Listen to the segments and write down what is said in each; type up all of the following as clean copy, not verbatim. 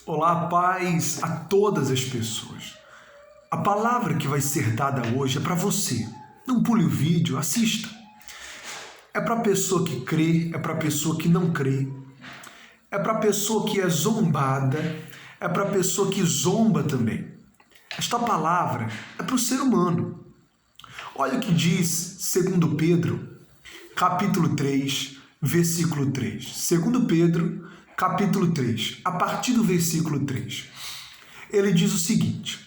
Olá, paz a todas as pessoas. A palavra que vai ser dada hoje é para você. Não pule o vídeo, assista. É para a pessoa que crê, é para a pessoa que não crê. É para a pessoa que é zombada, é para a pessoa que zomba também. Esta palavra é para o ser humano. Olha o que diz 2 Pedro, capítulo 3, versículo 3. 2 Pedro, capítulo 3, a partir do versículo 3. Ele diz o seguinte: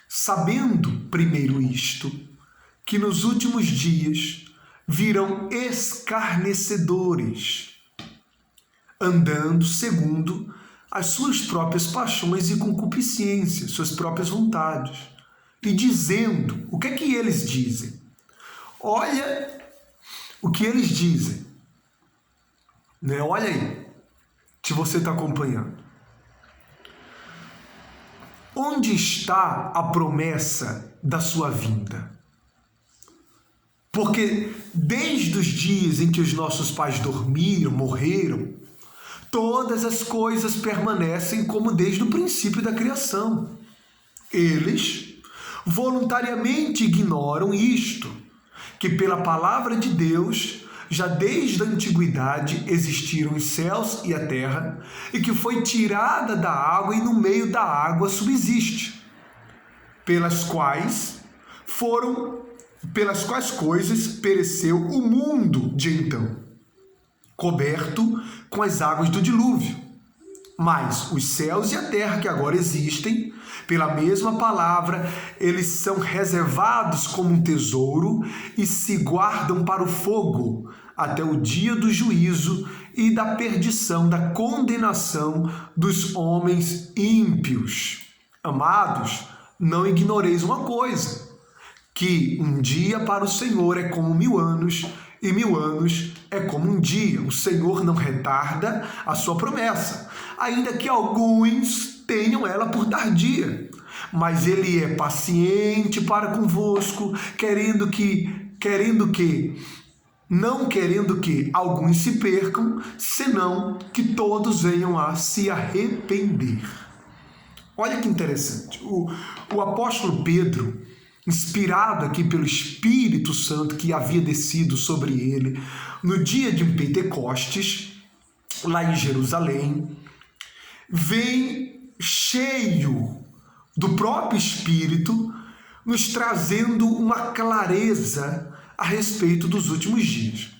sabendo primeiro isto, que nos últimos dias virão escarnecedores, andando segundo as suas próprias paixões e concupiscências, suas próprias vontades, e dizendo, o que é que eles dizem? Olha o que eles dizem, né? Olha aí, se você está acompanhando. Onde está a promessa da sua vinda? Porque desde os dias em que os nossos pais dormiram, morreram, todas as coisas permanecem como desde o princípio da criação. Eles voluntariamente ignoram isto, que pela palavra de Deus, já desde a antiguidade existiram os céus e a terra, e que foi tirada da água e no meio da água subsiste, pelas quais coisas pereceu o mundo de então, coberto com as águas do dilúvio. Mas os céus e a terra que agora existem, pela mesma palavra, eles são reservados como um tesouro e se guardam para o fogo, até o dia do juízo e da perdição, da condenação dos homens ímpios. Amados, não ignoreis uma coisa, que um dia para o Senhor é como 1000 anos, e 1000 anos é como um dia. O Senhor não retarda a sua promessa, ainda que alguns tenham ela por tardia. Mas ele é paciente para convosco, não querendo que alguns se percam, senão que todos venham a se arrepender. Olha que interessante. O apóstolo Pedro, inspirado aqui pelo Espírito Santo que havia descido sobre ele no dia de Pentecostes, lá em Jerusalém, vem cheio do próprio Espírito, nos trazendo uma clareza a respeito dos últimos dias.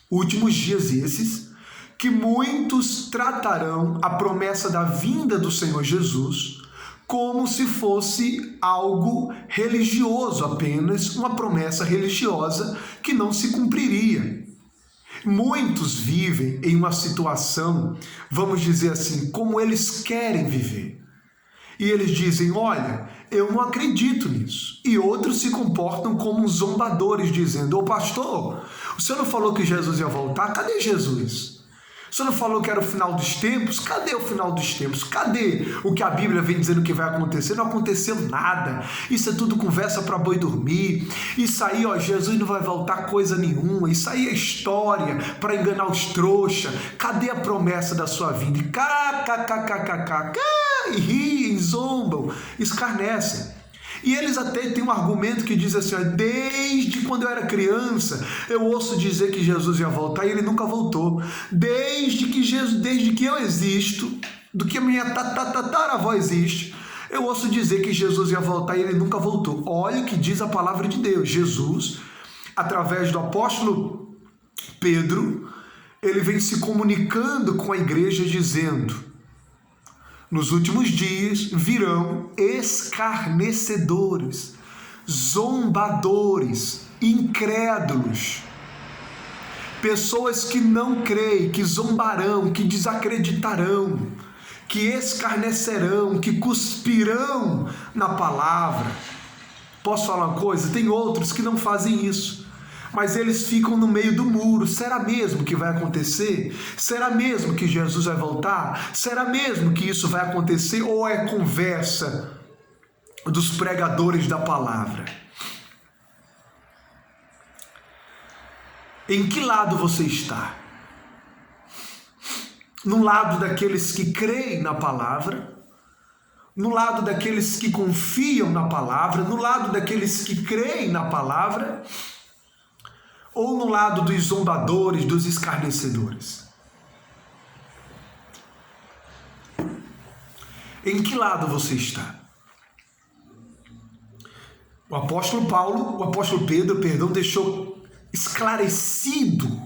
Últimos dias esses que muitos tratarão a promessa da vinda do Senhor Jesus como se fosse algo religioso apenas, uma promessa religiosa que não se cumpriria. Muitos vivem em uma situação, vamos dizer assim, como eles querem viver. E eles dizem, olha, eu não acredito nisso. E outros se comportam como zombadores, dizendo, ô pastor, o senhor não falou que Jesus ia voltar? Cadê Jesus? O senhor não falou que era o final dos tempos? Cadê o final dos tempos? Cadê o que a Bíblia vem dizendo que vai acontecer? Não aconteceu nada. Isso é tudo conversa para boi dormir. Isso aí, ó, Jesus não vai voltar coisa nenhuma. Isso aí é história para enganar os trouxas. Cadê a promessa da sua vinda? E riem, zombam, escarnecem. E eles até têm um argumento que diz assim, ó, desde quando eu era criança, eu ouço dizer que Jesus ia voltar e ele nunca voltou. Desde que eu existo, do que a minha tataravó existe, eu ouço dizer que Jesus ia voltar e ele nunca voltou. Olha o que diz a palavra de Deus. Jesus, através do apóstolo Pedro, ele vem se comunicando com a igreja dizendo, nos últimos dias virão escarnecedores, zombadores, incrédulos, pessoas que não creem, que zombarão, que desacreditarão, que escarnecerão, que cuspirão na palavra. Posso falar uma coisa? Tem outros que não fazem isso, mas eles ficam no meio do muro. Será mesmo que vai acontecer? Será mesmo que Jesus vai voltar? Será mesmo que isso vai acontecer? Ou é conversa dos pregadores da palavra? Em que lado você está? No lado daqueles que creem na palavra no lado daqueles que confiam na palavra, no lado daqueles que creem na palavra, ou no lado dos zombadores, dos escarnecedores? Em que lado você está? O apóstolo Pedro, deixou esclarecido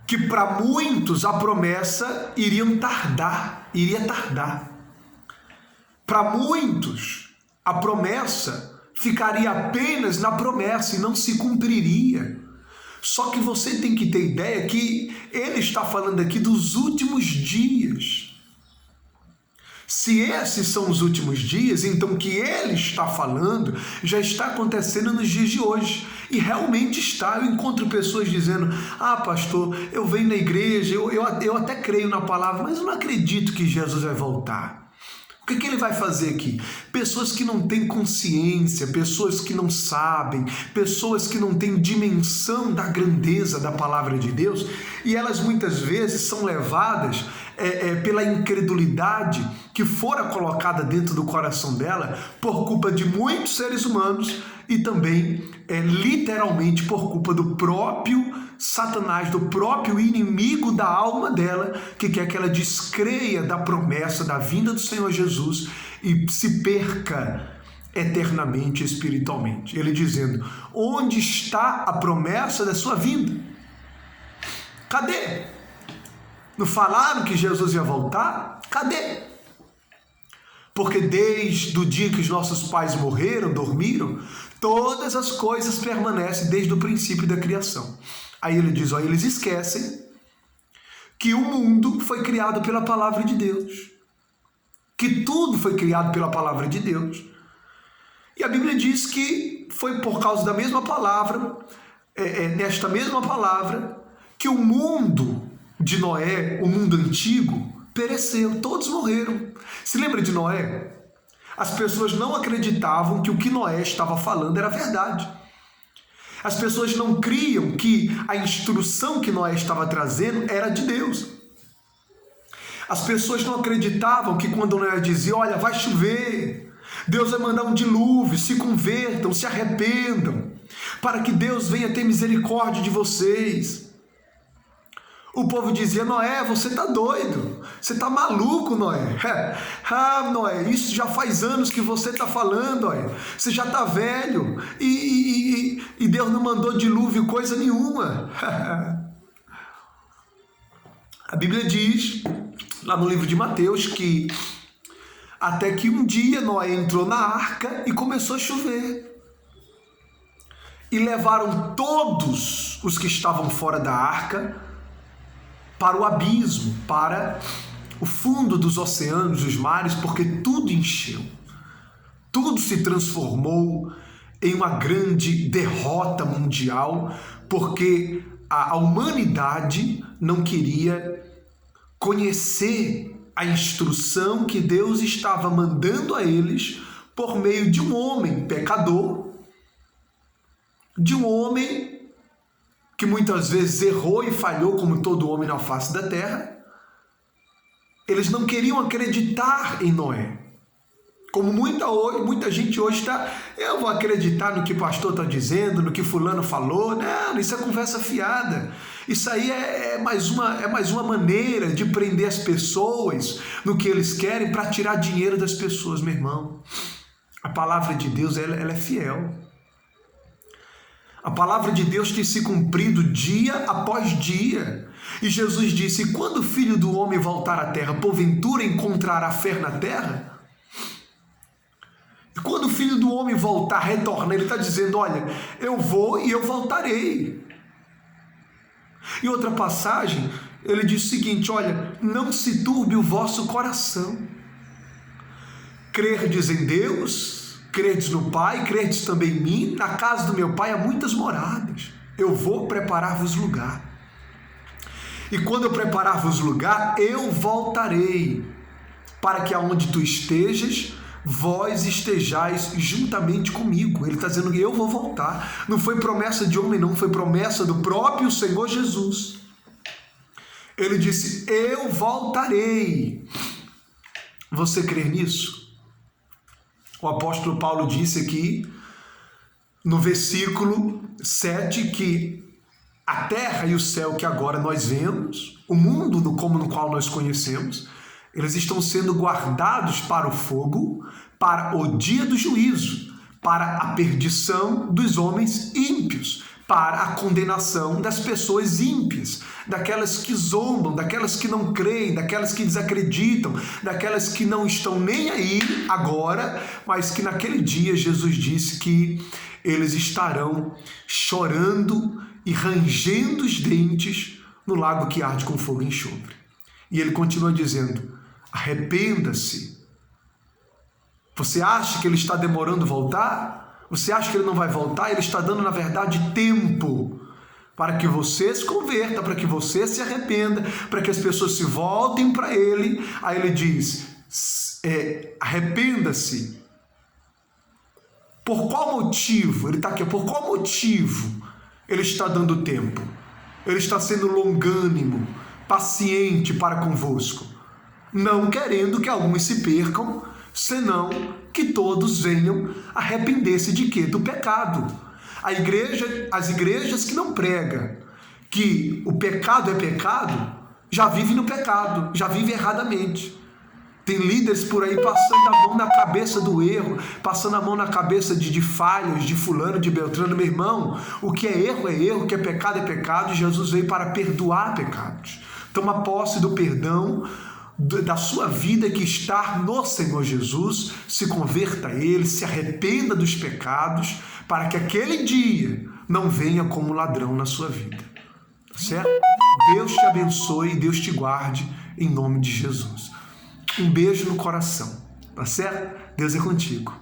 que para muitos a promessa iria tardar. Para muitos a promessa ficaria apenas na promessa e não se cumpriria. Só que você tem que ter ideia que ele está falando aqui dos últimos dias. Se esses são os últimos dias, então o que ele está falando já está acontecendo nos dias de hoje. E realmente está. Eu encontro pessoas dizendo: ah, pastor, eu venho na igreja, eu até creio na palavra, mas eu não acredito que Jesus vai voltar. O que ele vai fazer aqui? Pessoas que não têm consciência, pessoas que não sabem, pessoas que não têm dimensão da grandeza da palavra de Deus, e elas muitas vezes são levadas pela incredulidade que fora colocada dentro do coração dela por culpa de muitos seres humanos e também literalmente por culpa do próprio Satanás, do próprio inimigo da alma dela, que quer que ela descreia da promessa da vinda do Senhor Jesus e se perca eternamente espiritualmente. Ele dizendo: onde está a promessa da sua vinda? Cadê? Não falaram que Jesus ia voltar? Cadê? Porque desde o dia que os nossos pais morreram, dormiram, todas as coisas permanecem desde o princípio da criação. Aí ele diz: olha, eles esquecem que o mundo foi criado pela palavra de Deus, que tudo foi criado pela palavra de Deus. E a Bíblia diz que foi por causa da mesma palavra, nesta mesma palavra, que o mundo de Noé, o mundo antigo, pereceu, todos morreram. Se lembra de Noé? As pessoas não acreditavam que o que Noé estava falando era verdade. As pessoas não criam que a instrução que Noé estava trazendo era de Deus. As pessoas não acreditavam que quando Noé dizia: olha, vai chover, Deus vai mandar um dilúvio, se convertam, se arrependam, para que Deus venha ter misericórdia de vocês. O povo dizia: Noé, você está doido, você está maluco, Noé. Noé, isso já faz anos que você está falando, Noé. Você já está velho e Deus não mandou dilúvio coisa nenhuma. A Bíblia diz, lá no livro de Mateus, que até que um dia Noé entrou na arca e começou a chover. E levaram todos os que estavam fora da arca para o abismo, para o fundo dos oceanos, dos mares, porque tudo encheu. Tudo se transformou em uma grande derrota mundial, porque a humanidade não queria conhecer a instrução que Deus estava mandando a eles por meio de um homem pecador, de um homem que muitas vezes errou e falhou como todo homem na face da terra. Eles não queriam acreditar em Noé. Como muita gente hoje está: eu vou acreditar no que o pastor está dizendo, no que fulano falou. Não, isso é conversa fiada. Isso aí é mais uma maneira de prender as pessoas no que eles querem para tirar dinheiro das pessoas, meu irmão. A palavra de Deus, ela é fiel. A palavra de Deus tem se cumprido dia após dia. E Jesus disse: quando o Filho do Homem voltar à terra, porventura encontrará fé na terra? E quando o Filho do Homem voltar, retornar, ele está dizendo: olha, eu vou e eu voltarei. Em outra passagem, ele diz o seguinte: olha, não se turbe o vosso coração. Crerdes em Deus, credes no Pai, credes também em mim. Na casa do meu Pai há muitas moradas. Eu vou preparar-vos lugar. E quando eu preparar-vos lugar, eu voltarei, para que aonde tu estejas, vós estejais juntamente comigo. Ele está dizendo que eu vou voltar. Não foi promessa de homem, não. Foi promessa do próprio Senhor Jesus. Ele disse: eu voltarei. Você crê nisso? O apóstolo Paulo disse aqui no versículo 7 que a terra e o céu que agora nós vemos, o mundo no qual nós conhecemos, eles estão sendo guardados para o fogo, para o dia do juízo, para a perdição dos homens ímpios, para a condenação das pessoas ímpias, daquelas que zombam, daquelas que não creem, daquelas que desacreditam, daquelas que não estão nem aí agora, mas que naquele dia Jesus disse que eles estarão chorando e rangendo os dentes no lago que arde com fogo e enxofre. E ele continua dizendo: arrependa-se. Você acha que ele está demorando a voltar? Você acha que ele não vai voltar? Ele está dando, na verdade, tempo para que você se converta, para que você se arrependa, para que as pessoas se voltem para ele. Aí ele diz: arrependa-se. Por qual motivo? Ele está aqui. Por qual motivo ele está dando tempo? Ele está sendo longânimo, paciente para convosco, não querendo que alguns se percam, senão que todos venham arrepender-se de quê? Do pecado. As igrejas que não pregam que o pecado é pecado, já vivem no pecado, já vivem erradamente. Tem líderes por aí passando a mão na cabeça do erro, passando a mão na cabeça de falhas, de fulano, de beltrano. Meu irmão, o que é erro, o que é pecado, e Jesus veio para perdoar pecados. Toma posse do perdão da sua vida que está no Senhor Jesus, se converta a Ele, se arrependa dos pecados, para que aquele dia não venha como ladrão na sua vida. Tá certo? Deus te abençoe e Deus te guarde em nome de Jesus. Um beijo no coração, tá certo? Deus é contigo.